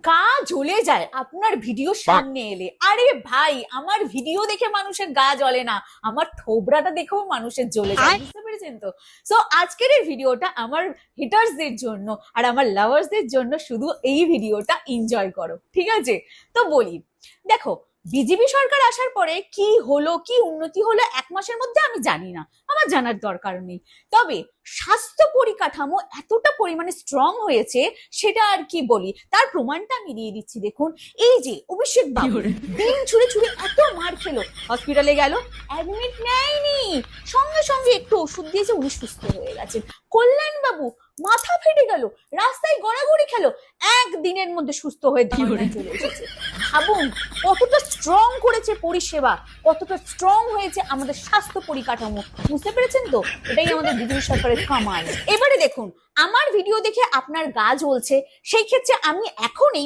গা জ্বলে যায় আপনার ভিডিও সামনে এলে। আরে ভাই, আমার ভিডিও দেখে মানুষের গা জ্বলে না, আমার থোবরাটা দেখেও মানুষের জ্বলে যায়, বুঝতে পেরেছেন তো? সো আজকের এই ভিডিওটা আমার হিটার্সদের জন্য আর আমার লাভার্সদের জন্য, শুধু এই ভিডিওটা এনজয় করো, ঠিক আছে? তো বলি, দেখো, বিজেপি সরকার আসার পরে কি হলো, কি উন্নতি হলো 1 মাসের মধ্যে আমি জানি না, আমার জানার দরকার নেই। তবে স্বাস্থ্য পরিকাঠামো এতটা পরিমাণে স্ট্রং হয়েছে, সেটা আর কি বলি, তার প্রমাণটা আমি দিয়ে দিচ্ছি। দেখুন, এই যে অভিষেক বাবু দিন ছুড়ে ছুড়ে এত মার খেলো, হসপিটালে গেল, অ্যাডমিট নেয়নি, সঙ্গে সঙ্গে একটু ওষুধ দিয়েছে, উনি সুস্থ হয়ে গেছেন। কল্যাণ বাবু মাথা ফেটে গেল, রাস্তায় গড়াগড়ি খেলো, একদিনের মধ্যে সুস্থ হয়ে ধর্নায় চলে এসেছে। ভাবুন কতটা স্ট্রং করেছে পরিষেবা, কতটা স্ট্রং হয়েছে আমাদের স্বাস্থ্য পরিকাঠামো, বুঝতে পেরেছেন তো? এটাই আমাদের বিজেপি সরকারের কামাল। এবারে দেখুন, আমার ভিডিও দেখে আপনার গা জ্বলছে, সেই ক্ষেত্রে আমি এখনই